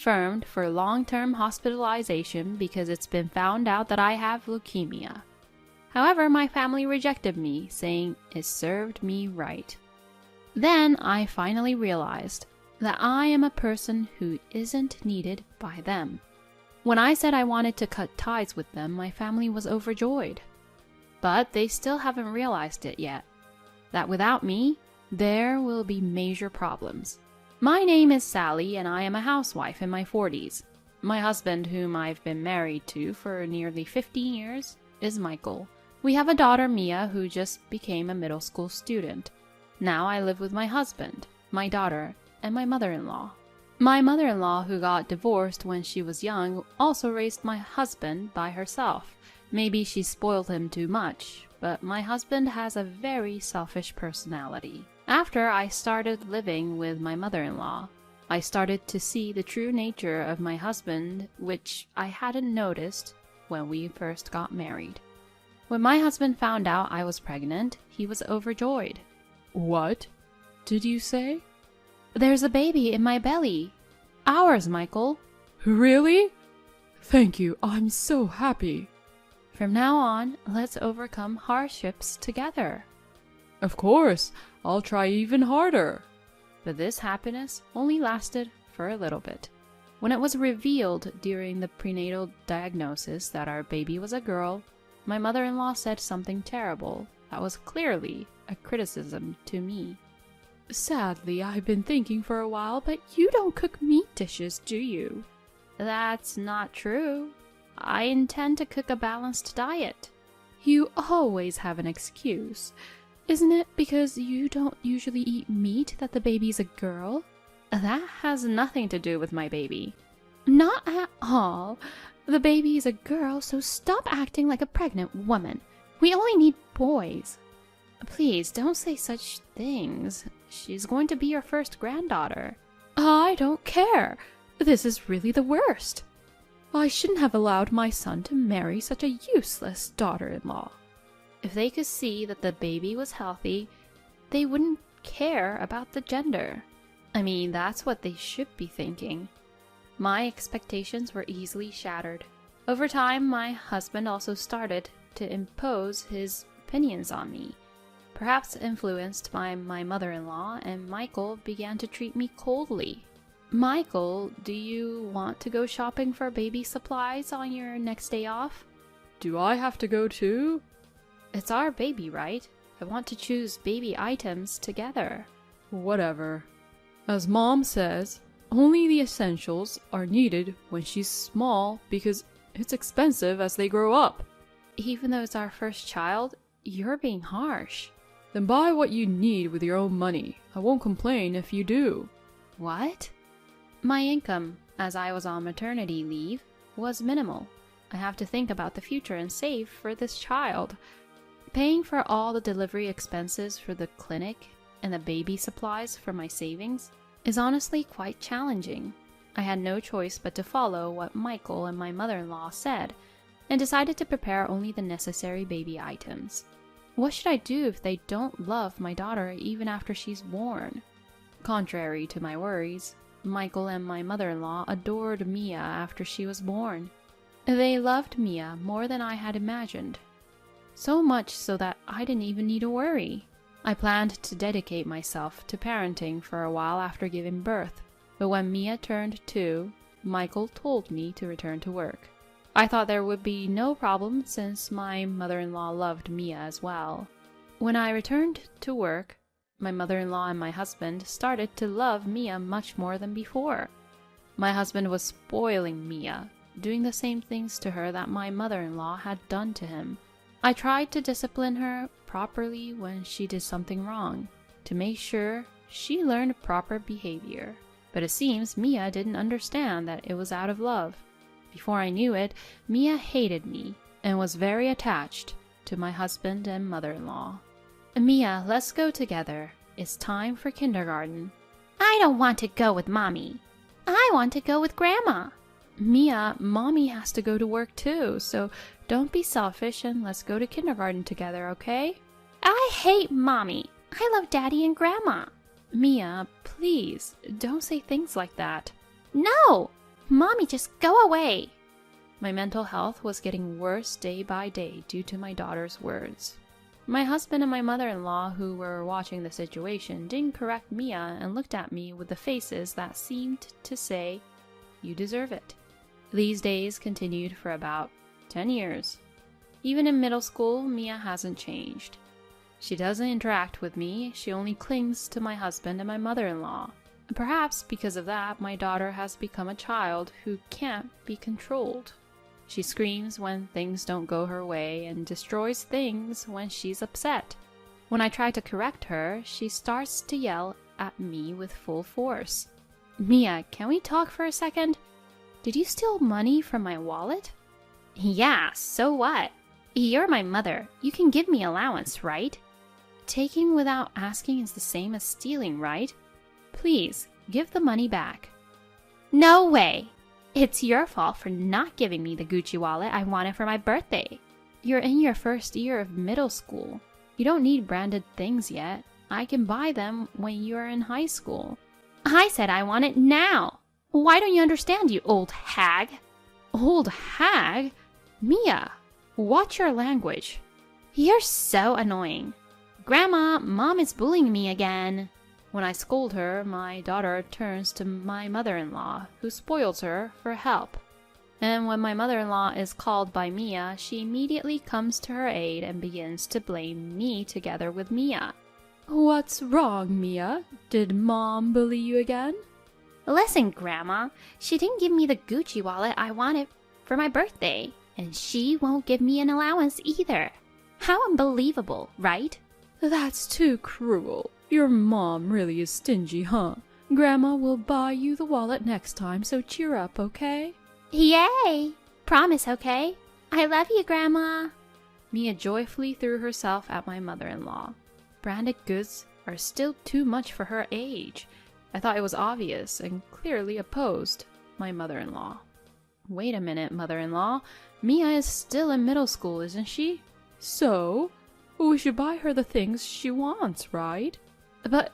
confirmed for long-term hospitalization because it's been found out that I have leukemia. However, my family rejected me, saying it served me right. Then I finally realized that I am a person who isn't needed by them. When I said I wanted to cut ties with them, my family was overjoyed. But they still haven't realized it yet, that without me, there will be major problems. My name is Sally and I am a housewife in my 40s. My husband, whom I've been married to for nearly 15 years, is Michael. We have a daughter, Mia, who just became a middle school student. Now I live with my husband, my daughter, and my mother-in-law. My mother-in-law, who got divorced when she was young, also raised my husband by herself. Maybe she spoiled him too much, but my husband has a very selfish personality. After I started living with my mother-in-law, I started to see the true nature of my husband, which I hadn't noticed when we first got married. When my husband found out I was pregnant, he was overjoyed. What did you say? There's a baby in my belly. Ours, Michael. Really? Thank you, I'm so happy. From now on, let's overcome hardships together. Of course, I'll try even harder. But this happiness only lasted for a little bit. When it was revealed during the prenatal diagnosis that our baby was a girl, my mother-in-law said something terrible that was clearly a criticism to me. Sadly, I've been thinking for a while, but you don't cook meat dishes, do you? That's not true. I intend to cook a balanced diet. You always have an excuse. Isn't it because you don't usually eat meat that the baby's a girl? That has nothing to do with my baby. Not at all. The baby is a girl, so stop acting like a pregnant woman. We only need boys. Please, don't say such things. She's going to be your first granddaughter. I don't care. This is really the worst. I shouldn't have allowed my son to marry such a useless daughter-in-law. If they could see that the baby was healthy, they wouldn't care about the gender. I mean, that's what they should be thinking. My expectations were easily shattered. Over time, my husband also started to impose his opinions on me. Perhaps influenced by my mother-in-law, and Michael began to treat me coldly. Michael, do you want to go shopping for baby supplies on your next day off? Do I have to go too? It's our baby, right? I want to choose baby items together. Whatever. As Mom says, only the essentials are needed when she's small because it's expensive as they grow up. Even though it's our first child, you're being harsh. Then buy what you need with your own money. I won't complain if you do. What? My income, as I was on maternity leave, was minimal. I have to think about the future and save for this child. Paying for all the delivery expenses for the clinic and the baby supplies for my savings is honestly quite challenging. I had no choice but to follow what Michael and my mother-in-law said, and decided to prepare only the necessary baby items. What should I do if they don't love my daughter even after she's born? Contrary to my worries, Michael and my mother-in-law adored Mia after she was born. They loved Mia more than I had imagined. So much so that I didn't even need to worry. I planned to dedicate myself to parenting for a while after giving birth, but when Mia turned 2, Michael told me to return to work. I thought there would be no problem since my mother-in-law loved Mia as well. When I returned to work, my mother-in-law and my husband started to love Mia much more than before. My husband was spoiling Mia, doing the same things to her that my mother-in-law had done to him. I tried to discipline her properly when she did something wrong, to make sure she learned proper behavior. But it seems Mia didn't understand that it was out of love. Before I knew it, Mia hated me and was very attached to my husband and mother-in-law. Mia, let's go together. It's time for kindergarten. I don't want to go with Mommy. I want to go with Grandma. Mia, Mommy has to go to work too, so don't be selfish and let's go to kindergarten together, okay? I hate Mommy. I love Daddy and Grandma. Mia, please, don't say things like that. No! Mommy, just go away. My mental health was getting worse day by day due to my daughter's words. My husband and my mother-in-law, who were watching the situation, didn't correct Mia and looked at me with the faces that seemed to say, "You deserve it." These days continued for about 10 years. Even in middle school, Mia hasn't changed. She doesn't interact with me, she only clings to my husband and my mother-in-law. Perhaps because of that, my daughter has become a child who can't be controlled. She screams when things don't go her way and destroys things when she's upset. When I try to correct her, she starts to yell at me with full force. "Mia, can we talk for a second? Did you steal money from my wallet?" Yeah, so what? You're my mother. You can give me allowance, right? Taking without asking is the same as stealing, right? Please, give the money back. No way. It's your fault for not giving me the Gucci wallet I wanted for my birthday. You're in your first year of middle school. You don't need branded things yet. I can buy them when you're in high school. I said I want it now. Why don't you understand, you old hag? Old hag? Mia, watch your language. You're so annoying. Grandma, Mom is bullying me again. When I scold her, my daughter turns to my mother-in-law, who spoils her for help. And when my mother-in-law is called by Mia, she immediately comes to her aid and begins to blame me together with Mia. What's wrong, Mia? Did Mom bully you again? Listen, Grandma, she didn't give me the Gucci wallet I wanted for my birthday, and she won't give me an allowance either. How unbelievable, right? That's too cruel. Your mom really is stingy, huh? Grandma will buy you the wallet next time, so cheer up, okay? Yay! Promise, okay? I love you, Grandma. Mia joyfully threw herself at my mother-in-law. Branded goods are still too much for her age. I thought it was obvious and clearly opposed my mother-in-law. Wait a minute, mother-in-law. Mia is still in middle school, isn't she? So? We should buy her the things she wants, right? But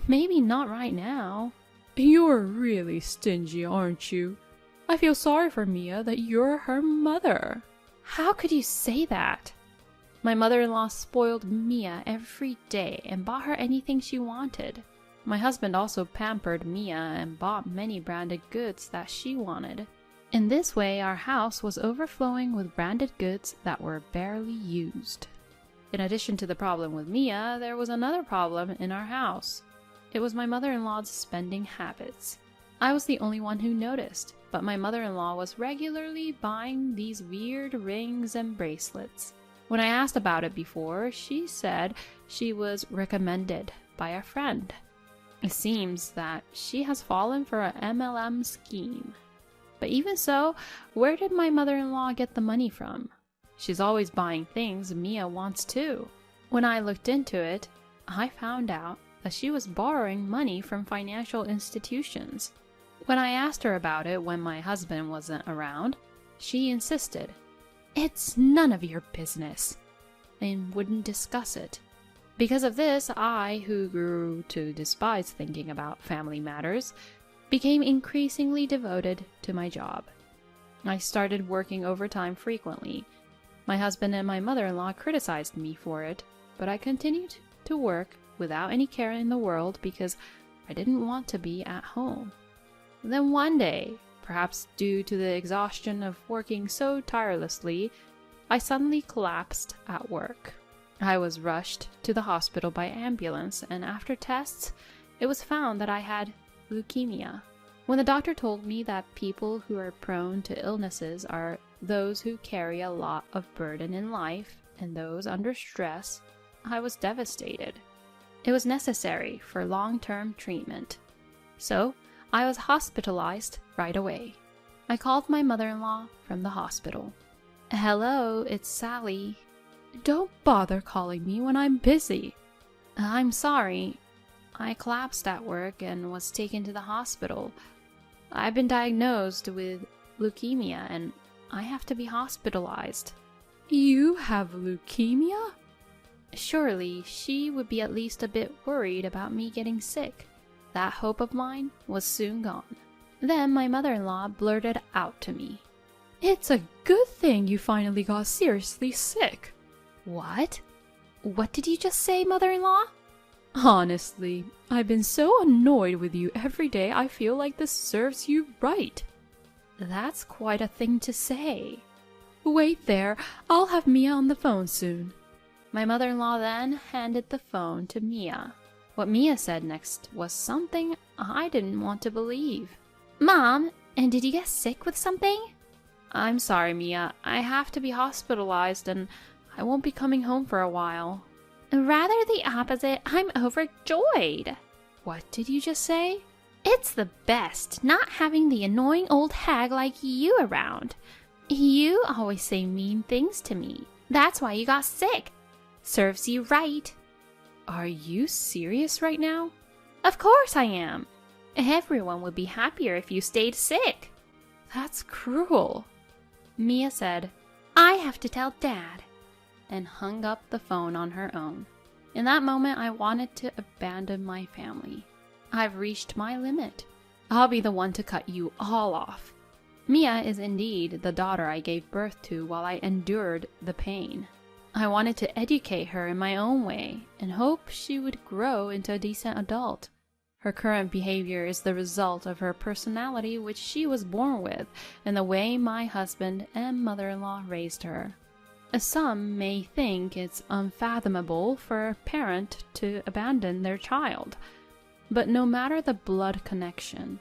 maybe not right now. You're really stingy, aren't you? I feel sorry for Mia that you're her mother. How could you say that? My mother-in-law spoiled Mia every day and bought her anything she wanted. My husband also pampered Mia and bought many branded goods that she wanted. In this way, our house was overflowing with branded goods that were barely used. In addition to the problem with Mia, there was another problem in our house. It was my mother-in-law's spending habits. I was the only one who noticed, but my mother-in-law was regularly buying these weird rings and bracelets. When I asked about it before, she said she was recommended by a friend. It seems that she has fallen for an MLM scheme. But even so, where did my mother-in-law get the money from? She's always buying things Mia wants too. When I looked into it, I found out that she was borrowing money from financial institutions. When I asked her about it when my husband wasn't around, she insisted, "It's none of your business," and wouldn't discuss it. Because of this, I, who grew to despise thinking about family matters, became increasingly devoted to my job. I started working overtime frequently. My husband and my mother-in-law criticized me for it, but I continued to work without any care in the world because I didn't want to be at home. Then one day, perhaps due to the exhaustion of working so tirelessly, I suddenly collapsed at work. I was rushed to the hospital by ambulance, and after tests, it was found that I had leukemia. When the doctor told me that people who are prone to illnesses are those who carry a lot of burden in life and those under stress, I was devastated. It was necessary for long-term treatment. So, I was hospitalized right away. I called my mother-in-law from the hospital. "Hello, it's Sally." Don't bother calling me when I'm busy. "I'm sorry. I collapsed at work and was taken to the hospital. I've been diagnosed with leukemia and I have to be hospitalized." You have leukemia? Surely she would be at least a bit worried about me getting sick. That hope of mine was soon gone. Then my mother-in-law blurted out to me, "It's a good thing you finally got seriously sick." "What? What did you just say, mother-in-law?" "Honestly, I've been so annoyed with you every day I feel like this serves you right." "That's quite a thing to say." "Wait there, I'll have Mia on the phone soon." My mother-in-law then handed the phone to Mia. What Mia said next was something I didn't want to believe. Mom, and did you get sick with something? "I'm sorry, Mia. I have to be hospitalized and I won't be coming home for a while." Rather the opposite. I'm overjoyed. "What did you just say?" It's the best not having the annoying old hag like you around. You always say mean things to me. That's why you got sick. Serves you right. Are you serious right now? Of course I am. Everyone would be happier if you stayed sick. That's cruel. Mia said, I have to tell Dad. And hung up the phone on her own. In that moment, I wanted to abandon my family. I've reached my limit. I'll be the one to cut you all off. Mia is indeed the daughter I gave birth to while I endured the pain. I wanted to educate her in my own way and hope she would grow into a decent adult. Her current behavior is the result of her personality, which she was born with, and the way my husband and mother-in-law raised her. Some may think it's unfathomable for a parent to abandon their child, but no matter the blood connection,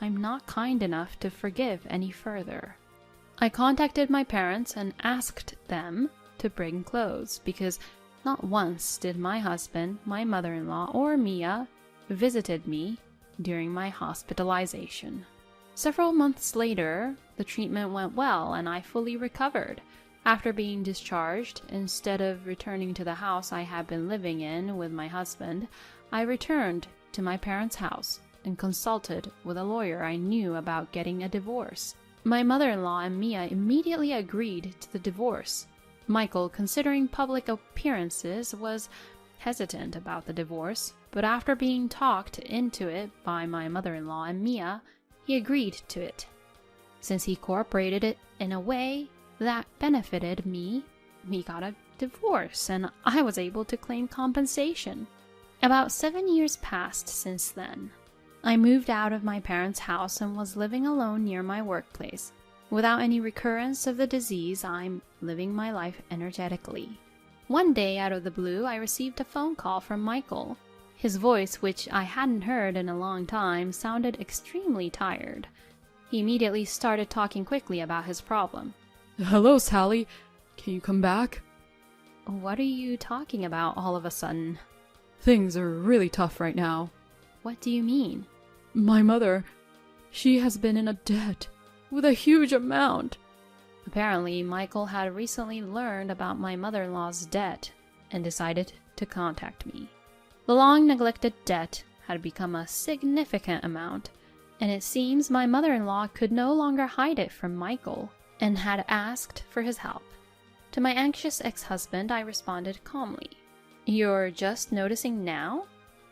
I'm not kind enough to forgive any further. I contacted my parents and asked them to bring clothes because not once did my husband, my mother-in-law, or Mia visited me during my hospitalization. Several months later, the treatment went well and I fully recovered. After being discharged, instead of returning to the house I had been living in with my husband, I returned to my parents' house and consulted with a lawyer I knew about getting a divorce. My mother-in-law and Mia immediately agreed to the divorce. Michael, considering public appearances, was hesitant about the divorce, but after being talked into it by my mother-in-law and Mia, he agreed to it. Since he cooperated it in a way that benefited me, we got a divorce and I was able to claim compensation. About 7 years passed since then. I moved out of my parents' house and was living alone near my workplace. Without any recurrence of the disease, I'm living my life energetically. One day, out of the blue, I received a phone call from Michael. His voice, which I hadn't heard in a long time, sounded extremely tired. He immediately started talking quickly about his problem. "Hello, Sally. Can you come back?" "What are you talking about all of a sudden?" "Things are really tough right now." "What do you mean?" "My mother, she has been in a debt with a huge amount." Apparently, Michael had recently learned about my mother-in-law's debt and decided to contact me. The long-neglected debt had become a significant amount, and it seems my mother-in-law could no longer hide it from Michael and had asked for his help. To my anxious ex-husband, I responded calmly. "You're just noticing now?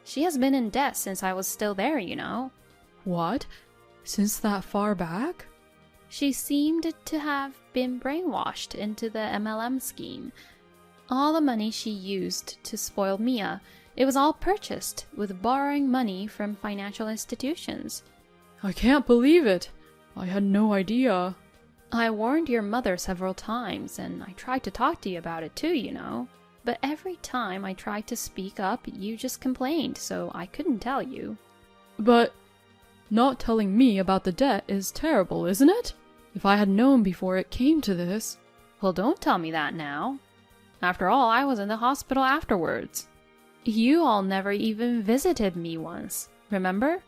She has been in debt since I was still there, you know." "What? Since that far back?" "She seemed to have been brainwashed into the MLM scheme. All the money she used to spoil Mia, it was all purchased with borrowing money from financial institutions." "I can't believe it. I had no idea." "I warned your mother several times, and I tried to talk to you about it too, you know. But every time I tried to speak up, you just complained, so I couldn't tell you." "But not telling me about the debt is terrible, isn't it? If I had known before it came to this..." "Well, don't tell me that now. After all, I was in the hospital afterwards. You all never even visited me once, remember?"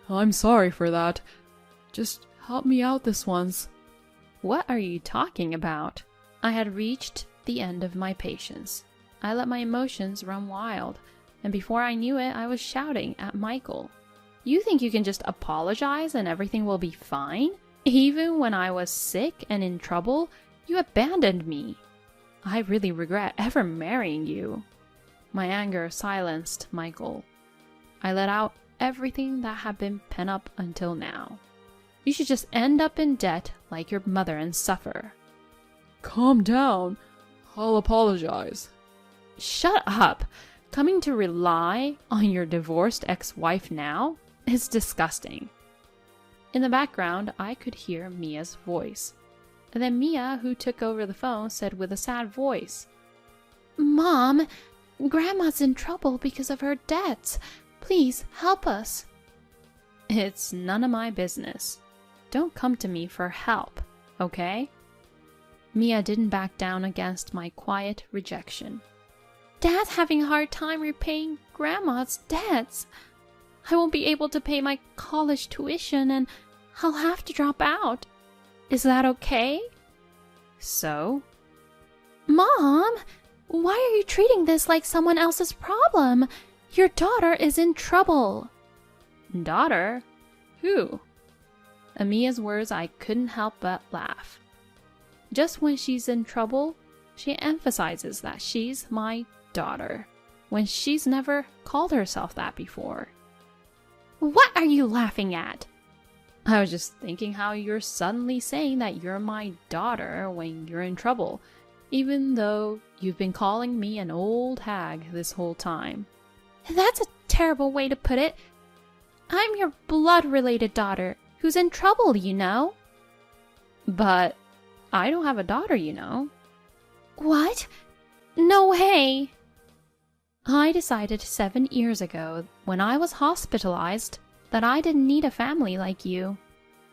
"I'm sorry for that. Just help me out this once." "What are you talking about?" I had reached the end of my patience. I let my emotions run wild, and before I knew it, I was shouting at Michael. "You think you can just apologize and everything will be fine? Even when I was sick and in trouble, you abandoned me. I really regret ever marrying you." My anger silenced Michael. I let out everything that had been pent up until now. You should just end up in debt like your mother and suffer. Calm down. I'll apologize. Shut up! Coming to rely on your divorced ex-wife now is disgusting. In the background, I could hear Mia's voice. And then Mia, who took over the phone, said with a sad voice, Mom, Grandma's in trouble because of her debts. Please help us. It's none of my business. Don't come to me for help, okay? Mia didn't back down against my quiet rejection. Dad's having a hard time repaying Grandma's debts. I won't be able to pay my college tuition and I'll have to drop out. Is that okay? So? Mom, why are you treating this like someone else's problem? Your daughter is in trouble. Daughter? Who? At Mia's words, I couldn't help but laugh. Just when she's in trouble, she emphasizes that she's my daughter, when she's never called herself that before. What are you laughing at? I was just thinking how you're suddenly saying that you're my daughter when you're in trouble, even though you've been calling me an old hag this whole time. That's a terrible way to put it. I'm your blood-related daughter, who's in trouble, you know. But I don't have a daughter, you know. What? No way! I decided 7 years ago, when I was hospitalized, that I didn't need a family like you.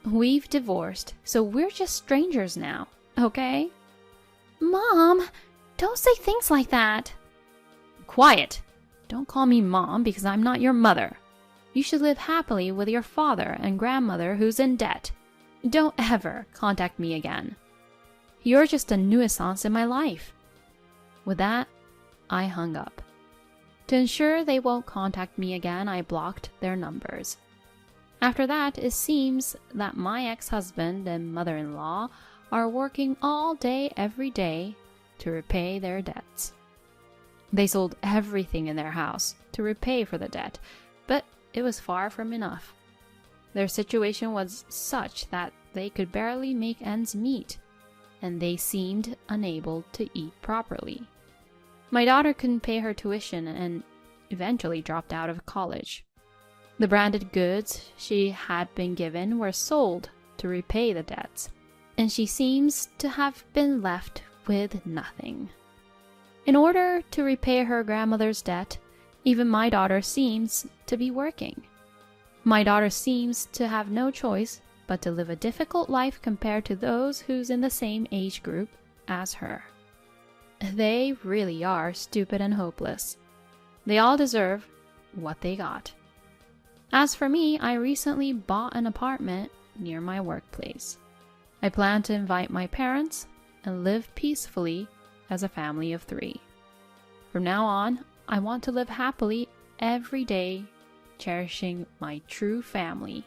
We've divorced, so we're just strangers now, okay? Mom, don't say things like that. Quiet! Don't call me Mom because I'm not your mother. You should live happily with your father and grandmother who's in debt. Don't ever contact me again. You're just a nuisance in my life. With that, I hung up. To ensure they won't contact me again, I blocked their numbers. After that, it seems that my ex-husband and mother-in-law are working all day every day to repay their debts. They sold everything in their house to repay for the debt, but it was far from enough. Their situation was such that they could barely make ends meet, and they seemed unable to eat properly. My daughter couldn't pay her tuition and eventually dropped out of college. The branded goods she had been given were sold to repay the debts, and she seems to have been left with nothing. In order to repay her grandmother's debt, even my daughter seems to be working. My daughter seems to have no choice but to live a difficult life compared to those who's in the same age group as her. They really are stupid and hopeless. They all deserve what they got. As for me, I recently bought an apartment near my workplace. I plan to invite my parents and live peacefully as a family of 3. From now on, I want to live happily every day, cherishing my true family.